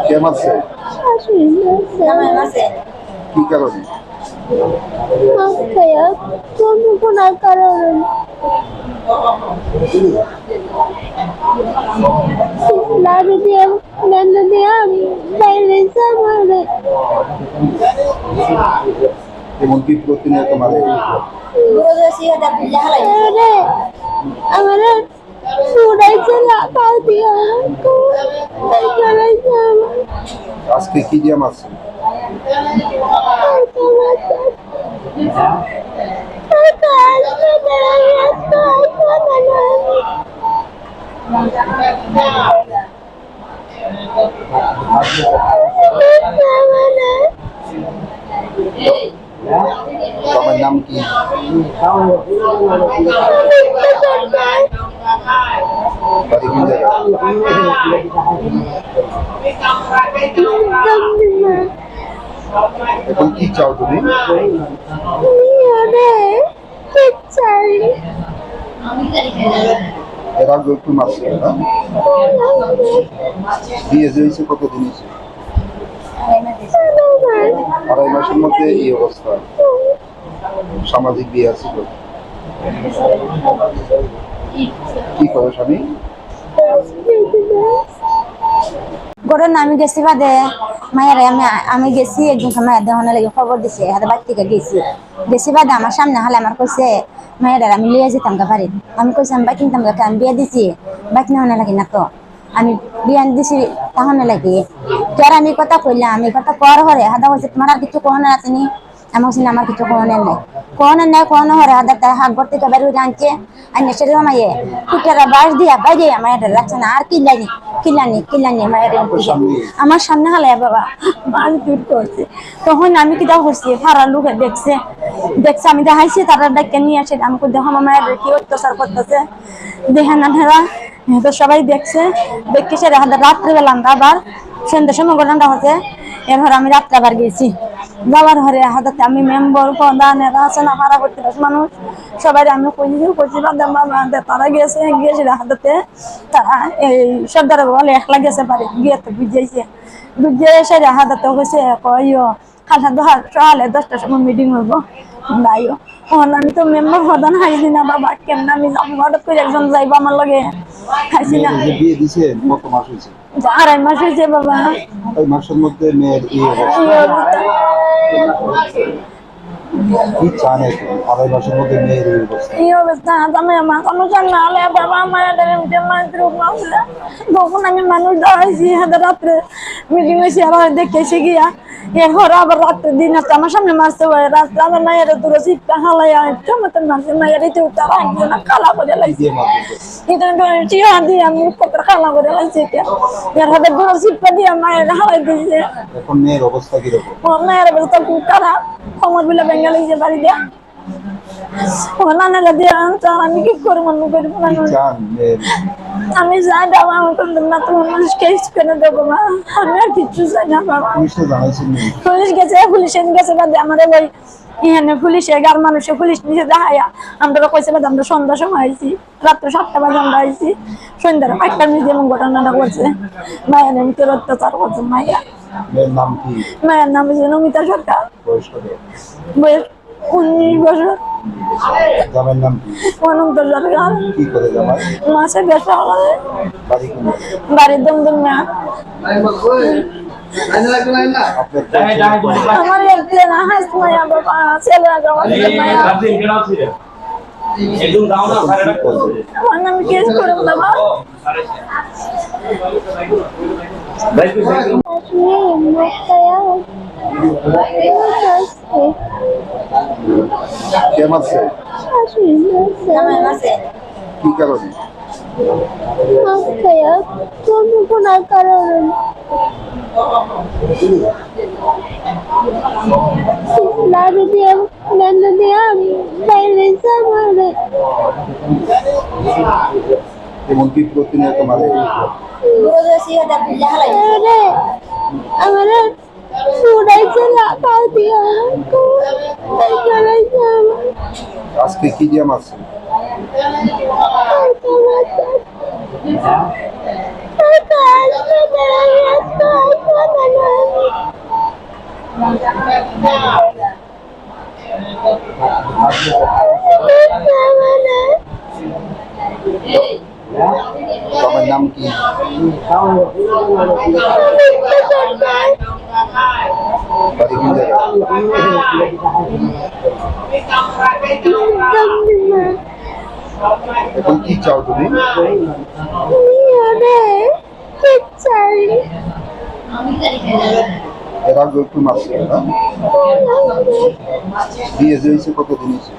কে মারছে? কি কারণে? কোন কারণে লাড়ু দিয়ে বেঁধে দিয়ে বাইরে যাবে এমন কি প্রতিনিয়ত মারে? আমার উড়াইছে লাফাও দিয়ে আজকে কি দিয়ে মারছে? তোমার নাম কি? বাড়ি কোন জায়গায়? এখন কি চাও তুমি? এর আগে একটু মারছে না? বিয়ে হয়েছে কতদিন হয়েছে? 2.5 মাসের মধ্যে এই অবস্থা। সামাজিক বিয়ে আছে তো কি করে স্বামী? ঘটনা আমি গেছি বাদে মায়ের আমি গেছি একদিন মায়ের দেহনে লাগে খবর দিছে হাতে বাড়ি থেকে গেছি বাদে আমার সামনে হালে আমার কইছে মায়ের আমি লিয়ে যেতাম গা বাড়ি। আমি কইছি আমি বাইক কিনতাম গা, আমি বিয়ে দিছি বাইক নেওয়া লাগে না তো আমি বিয়ে দিছি তাহলে লাগে তোর আমি কথা কইলাম। আমি কথা কর হরে হাদা কইছে তোমার আর কিছু কোহনে আসেনি? আমি বলছি আমার কিছু কোহনে নাই হরে হাদা তার হাত ঘর থেকে বের হয়ে আনছে আর নেশে মাইয়ে কুটারা বাস দিয়া বাইরে মায়ের রাখছে না আর কিলানি মায়ের আমার সামনে হালায় বাবা মারপিট করছে। তখন আমি কিটা করছি ফারার লোকে দেখছে আমি দেখাইছি তারা ডাক্কে নিয়ে আসে। আমি দেখো আমার মায়ের কি অত্যাচার করতেছে দেখে না ধরা তো সবাই দেখছে দেখে সে রাত্রে বেলা আমরা আবার সন্ধ্যার সময় ঘটনাটা হচ্ছে। এরপর আমি রাত্রে আবার গেছি যাওয়ার ঘরে হাতে আমি মেম্বর প্রধান এরা আছে না ভাড়া করতে মানুষ সবাই আমি কইছি তারা গিয়েছে হাতে তারা এই সর্দার বলে একলা গেছে পারে গিয়ে তো বুঝিয়ে এসে হাতে হয়েছে কইও খালসা সকালে 10টার সময় মিটিং হইব বাইও আমি তো মেম্বার প্রধান হাইছি না বাবা কেমন আমি যাবো হঠাৎ করে একজন যাইবো আমার লগে হাইছি না। বিয়ে দিছে কত মাস হয়েছে? 2.5 মাস হয়েছে বাবা। 2.5 মাসের মধ্যে মেয়ের এই অবস্থা। কি চান এখন 2.5 মাসের মধ্যে মেয়ের এই অবস্থা? আমি তখন আমি মানুষ দাঁড়াইছি হাতে রাত্রে মিটিং হয়েছি আবার দেখেছি গিয়া এরপর আবার রাত্রে দিন আসতে আমার সামনে মারতে হয় রাত্রে আমার মায়ের দূরে চিপটা হালাইয়া চমৎকার মারছে মায়ের তারা একজন কালা করে লাগছে চিয়া দিয়ে আমি কালা করে লাগছে এর হাতে দূরে চিপটা দিয়ে মায়ের হালাই দিয়েছে। এখন মেয়ের অবস্থা কিরকম? মায়ের অবস্থা খুব খারাপ খবর বিলে ভেঙে লাগছে বাড়ি দিয়া আমি কি করবো আমি যাই বাবা আমার না তোমার মানুষ কেস করে দেবো না আমি আর কিচ্ছু চাই না বাবা। পুলিশ গেছে বাদে আমার ওই এখানে পুলিশে গার মানুষে পুলিশ নিচে দেখাইয়া আমরা কইছে বাদে আমরা সন্ধ্যার সময় আইছি রাত্রে 7টা বাজে আমরা আইছি সন্ধ্যার 5টার মধ্যে এমন ঘটনাটা করছে মায়ের এমনি অত্যাচার করছে মায়ের নাম হচ্ছে নমিতা সরকার বয়স 19 বছর। জামাইয়ের নাম কি? অনন্ত সরকার। কি করে জামাই? মাসে ব্যবসা করে। বাড়ি কোথায়? বাড়ি দমদম না। আমার একদিন হাস মায়া বাবা ছেলে মায়া আমার নাম কেস করে বাবা কে মারছে? কি কারণে? কোন কারণে লাড়ু দিয়ে বেঁধে দিয়ে বাইরে যাবে এমন কি প্রতিনিয়ত মারে? আমার উড়াইছে লাফাও দিয়ে আজকে কি দিয়ে মারছে? তোমার নাম কি? বাড়ি কোন জায়গায়? এখন কি চাও তুমি? এর আগে একটু মারছে না? বিয়ে হয়েছে কতদিন হয়েছে?